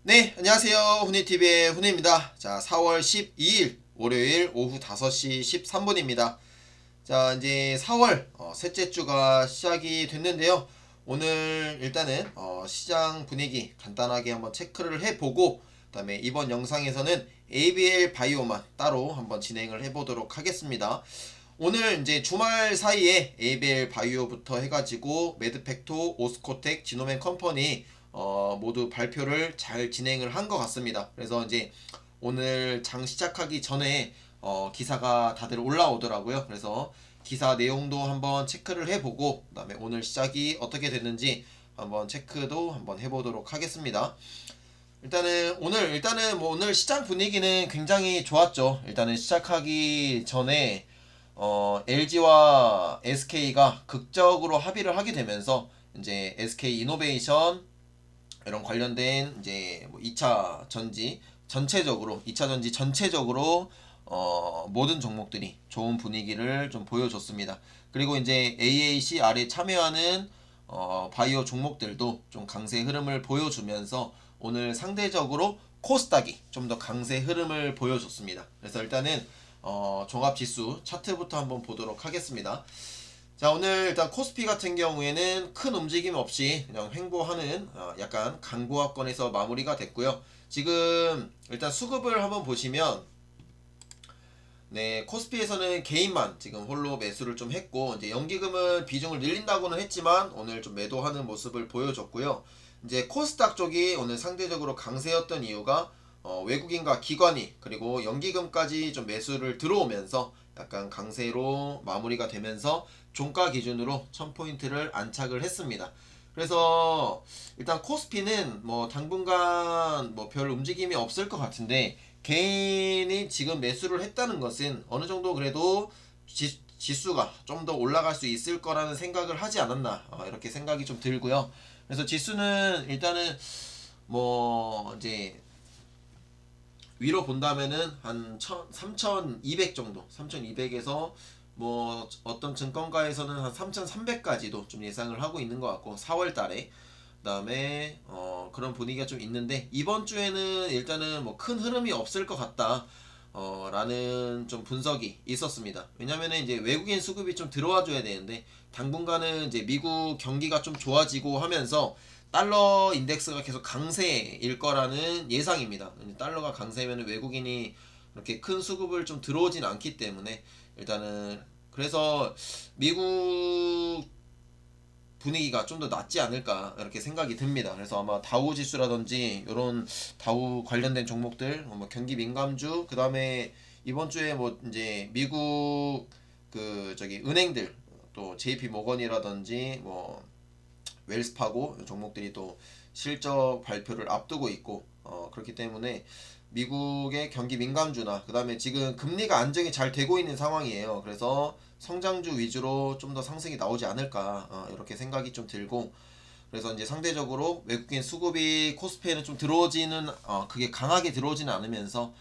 네, 안녕하세요. 훈이TV의 훈이입니다. 자, 4월 12일 월요일 오후 5시 13분입니다. 자, 이제 4월 셋째 주가 시작이 됐는데요. 오늘 일단은 시장 분위기 간단하게 한번 체크를 해보고, 그다음에 이번 영상에서는 ABL 바이오만 따로 한번 진행을 해보도록 하겠습니다. 오늘 이제 주말 사이에 ABL 바이오부터 해가지고 매드팩토, 오스코텍, 지노맨 컴퍼니 모두 발표를 잘 진행을 한 것 같습니다. 그래서 이제 오늘 장 시작하기 전에 기사가 다들 올라오더라고요. 그래서 기사 내용도 한번 체크를 해보고, 그다음에 오늘 시작이 어떻게 됐는지 한번 체크도 한번 해보도록 하겠습니다. 일단은 뭐 오늘 시장 분위기는 굉장히 좋았죠. 일단은 시작하기 전에 LG와 SK가 극적으로 합의를 하게 되면서 이제 SK 이노베이션 이런 관련된 이제 뭐 2차 전지 전체적으로 2차 전지 전체적으로 모든 종목들이 좋은 분위기를 좀 보여줬습니다. 그리고 이제 AACR에 참여하는 바이오 종목들도 좀 강세 흐름을 보여주면서 오늘 상대적으로 코스닥이 좀 더 강세 흐름을 보여줬습니다. 그래서 일단은 종합 지수 차트부터 한번 보도록 하겠습니다. 자, 오늘 일단 코스피 같은 경우에는 큰 움직임 없이 그냥 횡보하는 약간 강보합권에서 마무리가 됐고요. 지금 일단 수급을 한번 보시면, 네, 코스피에서는 개인만 지금 홀로 매수를 좀 했고, 이제 연기금은 비중을 늘린다고는 했지만 오늘 좀 매도하는 모습을 보여줬고요. 이제 코스닥 쪽이 오늘 상대적으로 강세였던 이유가 외국인과 기관이 그리고 연기금까지 좀 매수를 들어오면서 약간 강세로 마무리가 되면서 종가 기준으로 1000포인트를 안착을 했습니다. 그래서 일단 코스피는 뭐 당분간 뭐 별 움직임이 없을 것 같은데, 개인이 지금 매수를 했다는 것은 어느 정도 그래도 지수가 좀 더 올라갈 수 있을 거라는 생각을 하지 않았나, 이렇게 생각이 좀 들고요. 그래서 지수는 일단은 뭐 이제 위로 본다면은 한 3200 정도, 3200에서 뭐 어떤 증권가에서는 한 3300까지도 좀 예상을 하고 있는 것 같고, 4월 달에. 그다음에 그런 분위기가 좀 있는데, 이번 주에는 일단은 뭐 큰 흐름이 없을 것 같다. 라는 좀 분석이 있었습니다. 왜냐면은 이제 외국인 수급이 좀 들어와 줘야 되는데, 당분간은 이제 미국 경기가 좀 좋아지고 하면서 달러 인덱스가 계속 강세일 거라는 예상입니다. 달러가 강세면 외국인이 이렇게 큰 수급을 좀 들어오진 않기 때문에, 일단은 그래서 미국 분위기가 좀 더 낫지 않을까 이렇게 생각이 듭니다. 그래서 아마 다우 지수라든지 이런 다우 관련된 종목들, 뭐 경기 민감주, 그 다음에 이번 주에 뭐 이제 미국 그 저기 은행들, 또 JP 모건이라든지 뭐 웰스파고 종목들이 또 실적 발표를 앞두고 있고, 그렇기 때문에 미국의 경기 민감주나, 그 다음에 지금 금리가 안정이 잘 되고 있는 상황이에요. 그래서 성장주 위주로 좀 더 상승이 나오지 않을까, 이렇게 생각이 좀 들고, 그래서 이제 상대적으로 외국인 수급이 코스피에는 좀 들어오지는, 그게 강하게 들어오지는 않으면서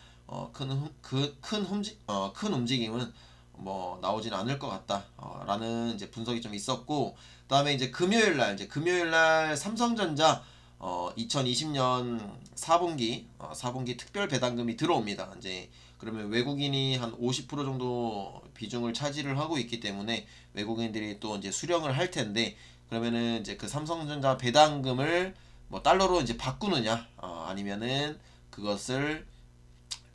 큰 움직임은 뭐 나오진 않을 것 같다, 라는 이제 분석이 좀 있었고, 그다음에 이제 금요일 날 삼성전자 2020년 4분기 특별 배당금이 들어옵니다. 이제 그러면 외국인이 한 50% 정도 비중을 차지를 하고 있기 때문에 외국인들이 또 이제 수령을 할 텐데, 그러면은 이제 그 삼성전자 배당금을 뭐 달러로 이제 바꾸느냐, 아니면은 그것을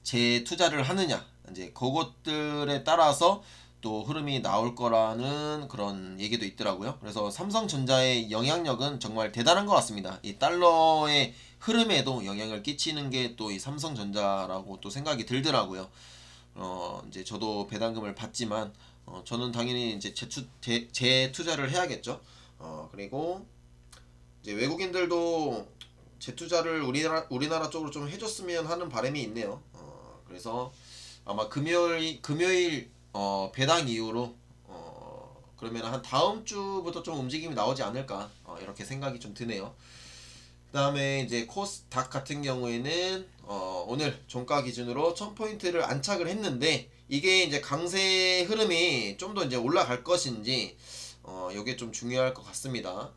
재투자를 하느냐, 이제 그것들에 따라서 또 흐름이 나올 거라는 그런 얘기도 있더라고요. 그래서 삼성전자의 영향력은 정말 대단한 것 같습니다. 이 달러의 흐름에도 영향을 끼치는 게 또 이 삼성전자라고 또 생각이 들더라고요. 이제 저도 배당금을 받지만, 저는 당연히 이제 재투자를 해야겠죠. 그리고 이제 외국인들도 재투자를 우리나라 쪽으로 좀 해줬으면 하는 바람이 있네요. 그래서 아마 금요일 배당 이후로 그러면 한 다음 주부터 좀 움직임이 나오지 않을까, 이렇게 생각이 좀 드네요. 그다음에 이제 코스닥 같은 경우에는 오늘 종가 기준으로 1000포인트를 안착을 했는데, 이게 이제 강세 흐름이 좀 더 이제 올라갈 것인지, 이게 좀 중요할 것 같습니다.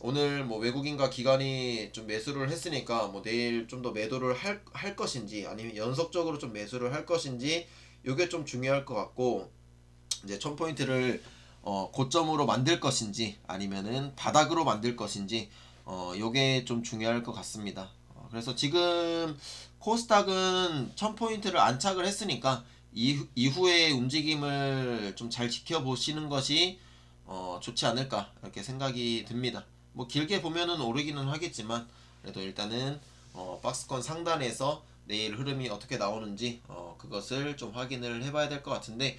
오늘 뭐 외국인과 기관이 좀 매수를 했으니까 뭐 내일 좀 더 매도를 할 것인지 아니면 연속적으로 좀 매수를 할 것인지 요게 좀 중요할 것 같고 이제 1000포인트를 고점으로 만들 것인지 아니면은 바닥으로 만들 것인지 요게 좀 중요할 것 같습니다. 그래서 지금 코스닥은 1000포인트를 안착을 했으니까 이후의 움직임을 좀 잘 지켜보시는 것이 좋지 않을까 이렇게 생각이 듭니다. 뭐 길게 보면은 오르기는 하겠지만 그래도 일단은 박스권 상단에서 내일 흐름이 어떻게 나오는지 그것을 좀 확인을 해봐야 될 것 같은데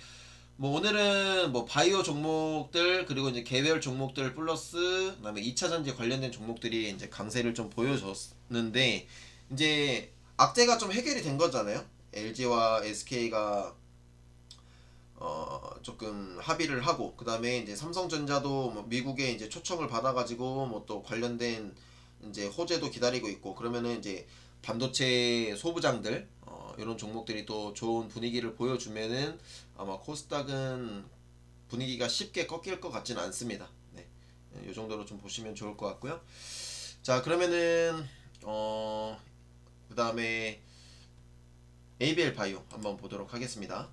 뭐 오늘은 뭐 바이오 종목들 그리고 이제 개별 종목들 플러스 그다음에 2차 전지 관련된 종목들이 이제 강세를 좀 보여줬는데 이제 악재가 좀 해결이 된 거잖아요. LG와 SK가 조금 합의를 하고 그다음에 이제 삼성전자도 뭐 미국에 이제 초청을 받아가지고 뭐 또 관련된 이제 호재도 기다리고 있고 그러면은 이제 반도체 소부장들 이런 종목들이 또 좋은 분위기를 보여주면은 아마 코스닥은 분위기가 쉽게 꺾일 것 같지는 않습니다. 네, 이 정도로 좀 보시면 좋을 것 같고요. 자 그러면은 그다음에 ABL 바이오 한번 보도록 하겠습니다.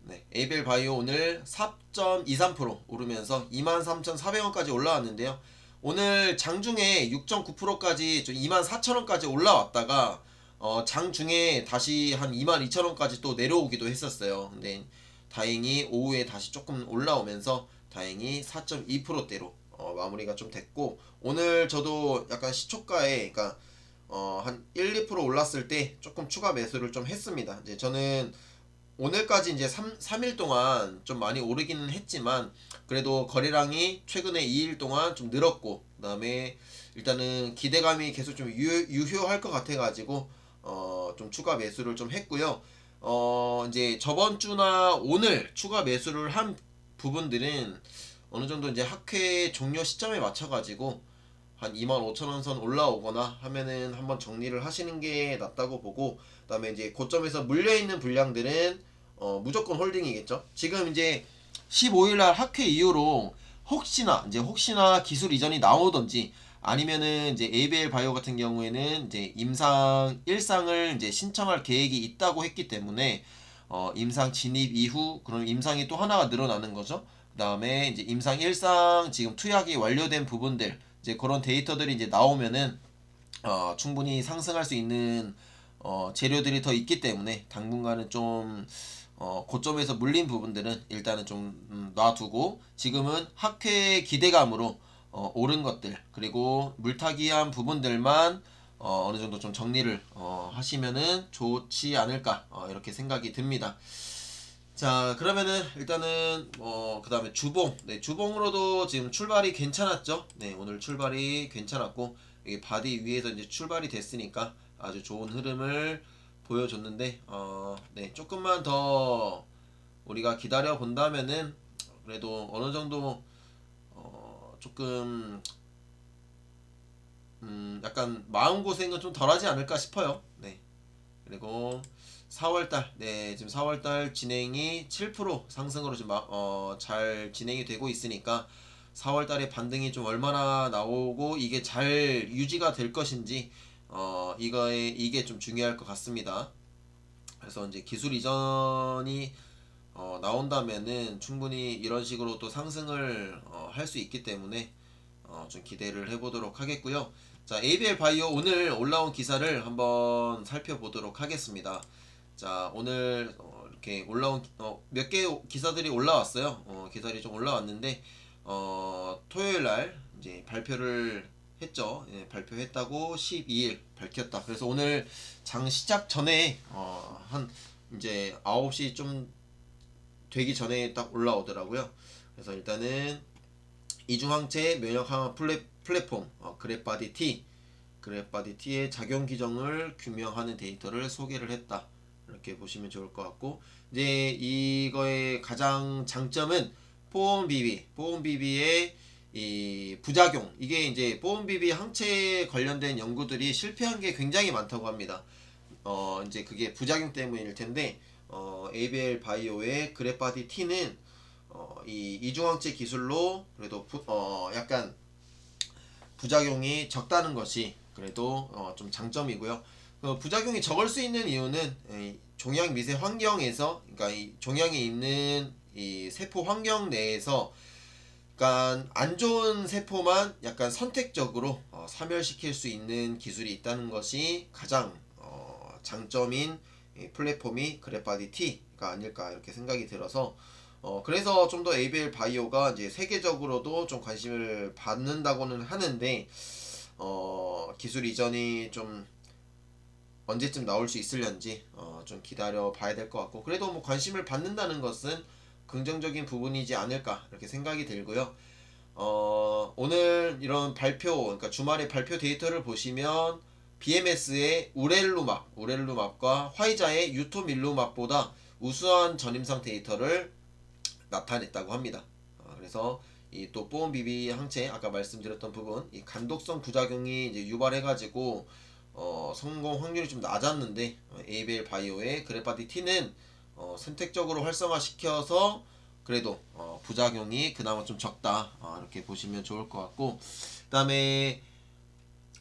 네, 에이벨 바이오 오늘 4.23% 오르면서 23,400원까지 올라왔는데요. 오늘 장중에 6.9%까지 24,000원까지 올라왔다가 장중에 다시 한 22,000원까지 또 내려오기도 했었어요. 근데 다행히 오후에 다시 조금 올라오면서 다행히 4.2%대로 마무리가 좀 됐고 오늘 저도 약간 시초가에 그러니까 한 1, 2% 올랐을 때 조금 추가 매수를 좀 했습니다. 이제 저는 오늘까지 이제 3일 동안 좀 많이 오르기는 했지만 그래도 거래량이 최근에 2일 동안 좀 늘었고 그다음에 일단은 기대감이 계속 좀 유효할 것 같아가지고 좀 추가 매수를 좀 했고요. 이제 저번 주나 오늘 추가 매수를 한 부분들은 어느 정도 이제 학회 종료 시점에 맞춰가지고 한 25,000원 선 올라오거나 하면은 한번 정리를 하시는 게 낫다고 보고 그다음에 이제 고점에서 물려있는 물량들은 무조건 홀딩이겠죠. 지금 이제 15일날 학회 이후로 혹시나 기술 이전이 나오던지 아니면은 이제 ABL 바이오 같은 경우에는 이제 임상 1상을 이제 신청할 계획이 있다고 했기 때문에 임상 진입 이후 그럼 임상이 또 하나가 늘어나는 거죠. 그다음에 이제 임상 1상 지금 투약이 완료된 부분들 이제 그런 데이터들이 이제 나오면은 충분히 상승할 수 있는 재료들이 더 있기 때문에 당분간은 좀 고점에서 물린 부분들은 일단은 좀 놔두고 지금은 학회 기대감으로 오른 것들 그리고 물타기한 부분들만 어느 정도 좀 정리를 하시면은 좋지 않을까 이렇게 생각이 듭니다. 자 그러면은 일단은 그 다음에 주봉 네 주봉으로도 지금 출발이 괜찮았죠. 네 오늘 출발이 괜찮았고 이게 바디 위에서 이제 출발이 됐으니까 아주 좋은 흐름을 보여줬는데 네 조금만 더 우리가 기다려 본다면은 그래도 어느 정도 조금 약간 마음고생은 좀 덜하지 않을까 싶어요. 네 그리고 4월달, 네, 지금 4월달 진행이 7% 상승으로 지금 잘 진행이 되고 있으니까 4월달에 반등이 좀 얼마나 나오고 이게 잘 유지가 될 것인지 이게 좀 중요할 것 같습니다. 그래서 이제 기술 이전이 나온다면은 충분히 이런 식으로 또 상승을 할 수 있기 때문에 좀 기대를 해보도록 하겠고요. 자, ABL 바이오 오늘 올라온 기사를 한번 살펴보도록 하겠습니다. 자, 오늘 이렇게 올라온 몇 개 기사들이 올라왔어요. 기사들이 좀 올라왔는데 토요일 날 이제 발표를 했죠. 예, 발표했다고 12일 밝혔다. 그래서 오늘 장 시작 전에 한 이제 9시 좀 되기 전에 딱 올라오더라고요. 그래서 일단은 이중항체 면역 항암 플랫폼 그랩바디 T의 작용 기정을 규명하는 데이터를 소개를 했다. 이렇게 보시면 좋을 것 같고 이제 이거의 가장 장점은 포온비비의 이 부작용 이게 이제 포온비비 항체 관련된 연구들이 실패한 게 굉장히 많다고 합니다. 이제 그게 부작용 때문일 텐데 ABL 바이오의 그래파디 T는 이 이중항체 기술로 그래도 약간 부작용이 적다는 것이 그래도 좀 장점이고요. 부작용이 적을 수 있는 이유는 종양 미세 환경에서, 그러니까 이 종양이 있는 이 세포 환경 내에서 약간 안 좋은 세포만 약간 선택적으로 사멸시킬 수 있는 기술이 있다는 것이 가장 장점인 이 플랫폼이 그래파디 T가 아닐까 이렇게 생각이 들어서 그래서 좀 더 ABL 바이오가 이제 세계적으로도 좀 관심을 받는다고는 하는데 기술 이전이 좀 언제쯤 나올 수 있을런지 좀 기다려 봐야 될 것 같고, 그래도 뭐 관심을 받는다는 것은 긍정적인 부분이지 않을까 이렇게 생각이 들고요. 오늘 이런 발표, 그러니까 주말에 발표 데이터를 보시면 BMS의 우렐루맙과 화이자의 유토밀루맙보다 우수한 전임상 데이터를 나타냈다고 합니다. 그래서 이 또 뽀온비비 항체 아까 말씀드렸던 부분, 이 간독성 부작용이 이제 유발해가지고 성공 확률이 좀 낮았는데 ABL 바이오의 그래파디 T는 선택적으로 활성화시켜서 그래도 부작용이 그나마 좀 적다 이렇게 보시면 좋을 것 같고, 그 다음에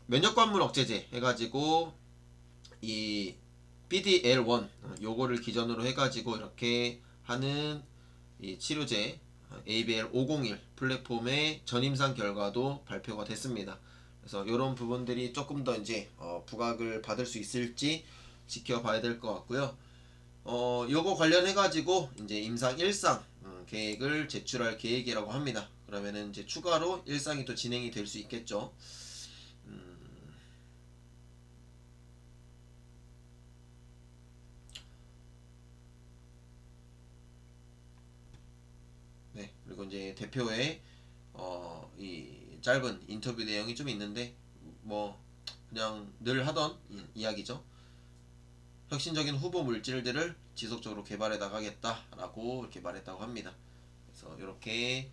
면역관문 억제제 해가지고 이 BDL1 요거를 기전으로 해가지고 이렇게 하는 이 치료제 ABL 501 플랫폼의 전임상 결과도 발표가 됐습니다. 그래서 이런 부분들이 조금 더 이제 부각을 받을 수 있을지 지켜봐야 될 것 같고요. 요거 관련해 가지고 이제 임상 1상 계획을 제출할 계획이라고 합니다. 그러면은 이제 추가로 1상이 또 진행이 될 수 있겠죠. 네, 그리고 이제 대표의 이 짧은 인터뷰 내용이 좀 있는데 뭐 그냥 늘 하던 이야기죠. 혁신적인 후보 물질들을 지속적으로 개발해 나가겠다라고 이렇게 말했다고 합니다. 그래서 이렇게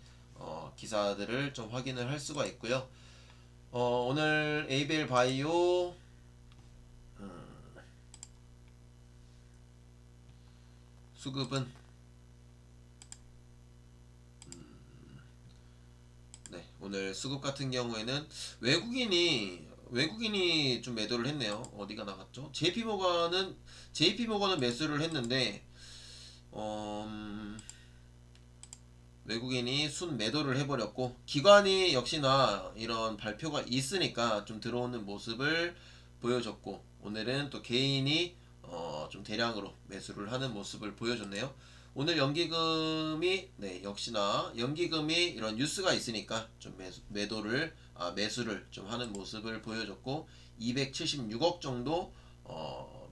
기사들을 좀 확인을 할 수가 있고요. 오늘 에이벨 바이오 수급은 네, 오늘 수급 같은 경우에는 외국인이 좀 매도를 했네요. 어디가 나갔죠? JP모건은 매수를 했는데 외국인이 순 매도를 해버렸고, 기관이 역시나 이런 발표가 있으니까 좀 들어오는 모습을 보여줬고, 오늘은 또 개인이 좀 대량으로 매수를 하는 모습을 보여줬네요. 오늘 연기금이 역시나 연기금이 이런 뉴스가 있으니까 좀 매수를 좀 하는 모습을 보여줬고, 276억 정도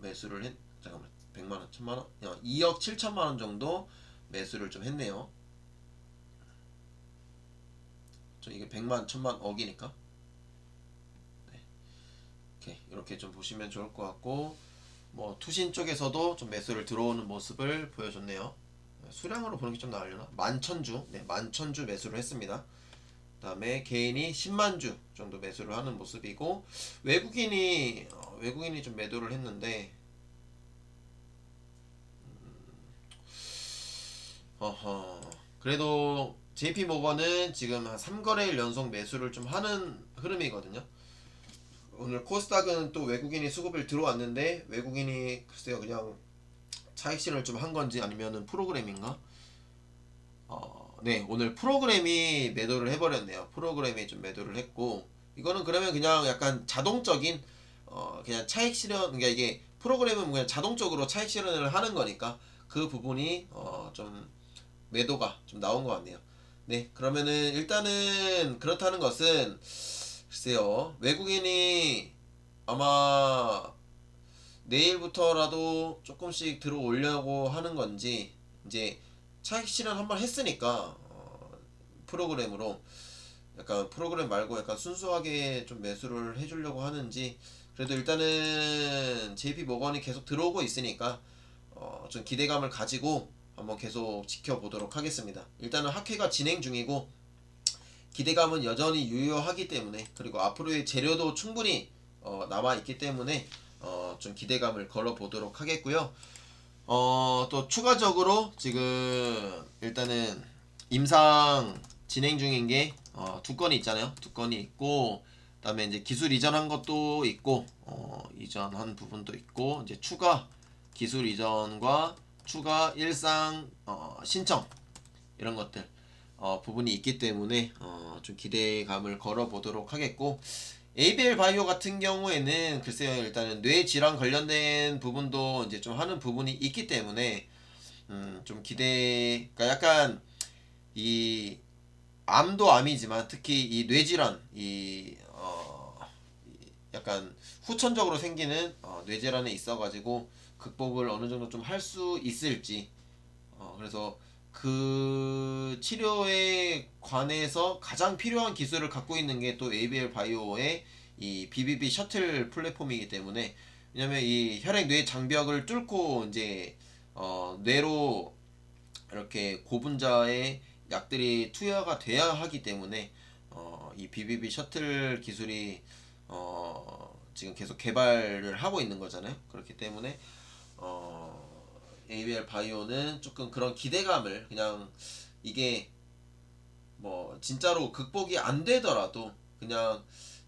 매수를 했 잠깐만, 100만원 1000만원 2억 7천만원 정도 매수를 좀 했네요. 이게 100만 1000만 억이니까 이렇게 좀 보시면 좋을 것 같고, 뭐 투신 쪽에서도 좀 매수를 들어오는 모습을 보여줬네요. 수량으로 보는 게 좀 나으려나? 11,000주, 11,000주 매수를 했습니다. 그 다음에 개인이 10만주 정도 매수를 하는 모습이고, 외국인이 좀 매도를 했는데 그래도 JP모건은 지금 한 3거래일 연속 매수를 좀 하는 흐름이거든요. 오늘 코스닥은 또 외국인이 수급을 들어왔는데, 외국인이 글쎄요 그냥 차익 실현을 좀 한 건지 아니면은 프로그램인가? 네, 오늘 프로그램이 매도를 해버렸네요. 프로그램이 좀 매도를 했고, 이거는 그러면 그냥 약간 자동적인 그냥 차익 실현, 그러니까 이게 프로그램은 그냥 자동적으로 차익 실현을 하는 거니까 그 부분이 좀 매도가 좀 나온 것 같네요. 네, 그러면은 일단은 그렇다는 것은 글쎄요, 외국인이 아마 내일부터라도 조금씩 들어오려고 하는 건지, 이제 차익 실현 한번 했으니까 프로그램으로 약간 프로그램 말고 약간 순수하게 좀 매수를 해주려고 하는지, 그래도 일단은 JP 모건이 계속 들어오고 있으니까 좀 기대감을 가지고 한번 계속 지켜보도록 하겠습니다. 일단은 학회가 진행 중이고 기대감은 여전히 유효하기 때문에, 그리고 앞으로의 재료도 충분히 남아있기 때문에 좀 기대감을 걸어보도록 하겠고요. 또 추가적으로 지금 일단은 임상 진행 중인 게 두 건이 있잖아요. 두 건이 있고, 그다음에 이제 기술 이전한 것도 있고, 이전한 부분도 있고, 이제 추가 기술 이전과 추가 일상 신청 이런 것들 부분이 있기 때문에 좀 기대감을 걸어보도록 하겠고, ABL 바이오 같은 경우에는 글쎄요, 일단은 뇌 질환 관련된 부분도 이제 좀 하는 부분이 있기 때문에 좀 그러니까 약간 이 암도 암이지만 특히 이 뇌질환 약간 후천적으로 생기는 뇌질환에 있어가지고 극복을 어느 정도 좀 할 수 있을지 그래서 그 치료에 관해서 가장 필요한 기술을 갖고 있는 게 또 ABL 바이오의 이 BBB 셔틀 플랫폼이기 때문에 왜냐면 이 혈액 뇌 장벽을 뚫고 이제 뇌로 이렇게 고분자의 약들이 투여가 돼야 하기 때문에 이 BBB 셔틀 기술이 지금 계속 개발을 하고 있는 거잖아요. 그렇기 때문에 ABL 바이오는 조금 그런 기대감을 그냥 이게 뭐 진짜로 극복이 안 되더라도 그냥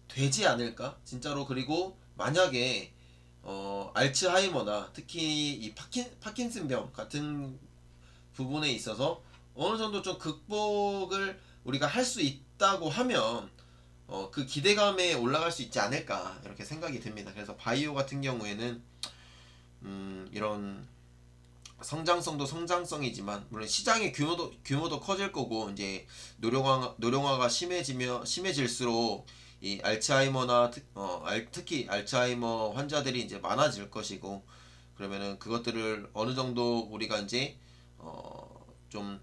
되지 않을까? 진짜로. 그리고 만약에 알츠하이머나 특히 이 파킨슨병 같은 부분에 있어서 어느 정도 좀 극복을 우리가 할 수 있다고 하면 그 기대감에 올라갈 수 있지 않을까 이렇게 생각이 듭니다. 그래서 바이오 같은 경우에는 이런 성장성도 성장성이지만 물론 시장의 규모도 커질 거고 이제 노령화가 심해질수록 이 알츠하이머나 특히 알츠하이머 환자들이 이제 많아질 것이고 그러면은 그것들을 어느 정도 우리가 이제 좀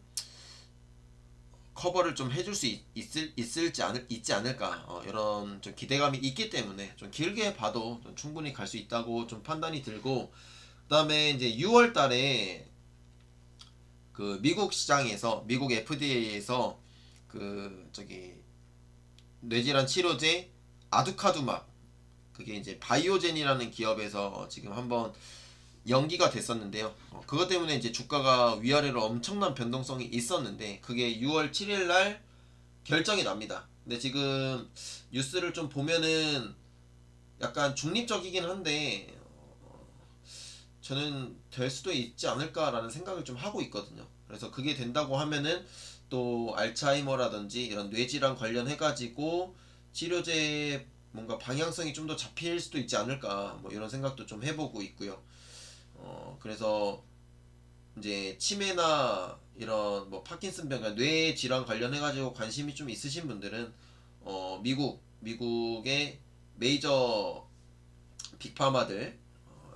커버를 좀 해줄 수 있지 않을까 이런 좀 기대감이 있기 때문에 좀 길게 봐도 좀 충분히 갈 수 있다고 좀 판단이 들고 그다음에 이제 6월 달에 그 미국 시장에서 미국 FDA에서 그 저기 뇌질환 치료제 아두카두막 그게 이제 바이오젠이라는 기업에서 지금 한번 연기가 됐었는데요. 그것 때문에 이제 주가가 위아래로 엄청난 변동성이 있었는데 그게 6월 7일 날 결정이 납니다. 근데 지금 뉴스를 좀 보면은 약간 중립적이긴 한데 저는 될 수도 있지 않을까라는 생각을 좀 하고 있거든요. 그래서 그게 된다고 하면은 또 알츠하이머라든지 이런 뇌질환 관련해가지고 치료제 뭔가 방향성이 좀 더 잡힐 수도 있지 않을까 뭐 이런 생각도 좀 해보고 있고요. 그래서 이제 치매나 이런 뭐 파킨슨병, 그러니까 뇌 질환 관련해가지고 관심이 좀 있으신 분들은 미국의 메이저 빅파마들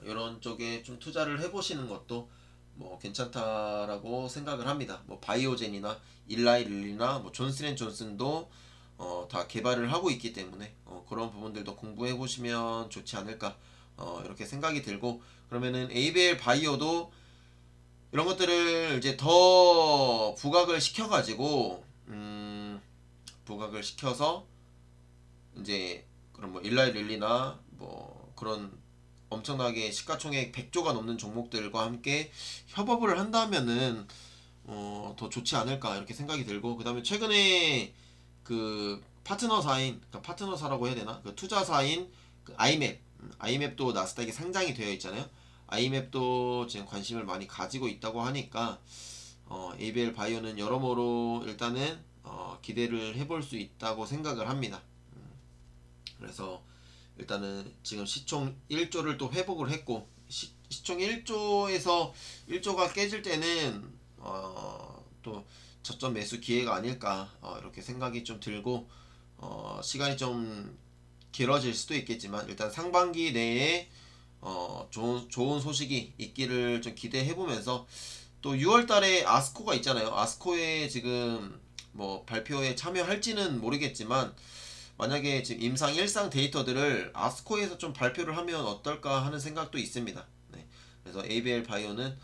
이런 쪽에 좀 투자를 해보시는 것도 뭐 괜찮다라고 생각을 합니다. 뭐 바이오젠이나 일라이 릴리나 뭐 존슨앤존슨도 다 개발을 하고 있기 때문에 그런 부분들도 공부해 보시면 좋지 않을까 이렇게 생각이 들고 그러면은 ABL 바이오도 이런 것들을 이제 더 부각을 시켜가지고 부각을 시켜서 이제 그런 뭐 일라이 릴리나 뭐 그런 엄청나게 시가총액 100조가 넘는 종목들과 함께 협업을 한다면은 더 좋지 않을까 이렇게 생각이 들고 그 다음에 최근에 그 파트너사인 그러니까 파트너사라고 해야 되나 그 투자사인 그 아이맵도 나스닥에 상장이 되어 있잖아요. 아이맵도 지금 관심을 많이 가지고 있다고 하니까 ABL 바이오는 여러모로 일단은 기대를 해볼 수 있다고 생각을 합니다. 그래서 일단은 지금 시총 1조를 또 회복을 했고 시총 1조에서 1조가 깨질 때는 또 저점 매수 기회가 아닐까 이렇게 생각이 좀 들고 시간이 좀 길어질 수도 있겠지만 일단 상반기 내에 좋은 소식이 있기를 좀 기대해 보면서 또 6월 달에 아스코가 있잖아요. 아스코에 지금 뭐 발표에 참여할지는 모르겠지만 만약에 지금 임상 1상 데이터들을 아스코에서 좀 발표를 하면 어떨까 하는 생각도 있습니다. 네. 그래서 ABL 바이오는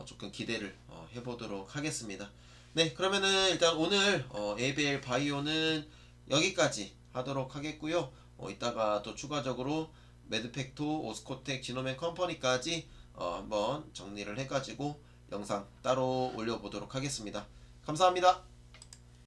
조금 기대를 해보도록 하겠습니다. 네, 그러면은 일단 오늘 ABL 바이오는 여기까지 하도록 하겠고요. 이따가 또 추가적으로 매드팩토, 오스코텍, 지노맨 컴퍼니까지 한번 정리를 해가지고 영상 따로 올려보도록 하겠습니다. 감사합니다.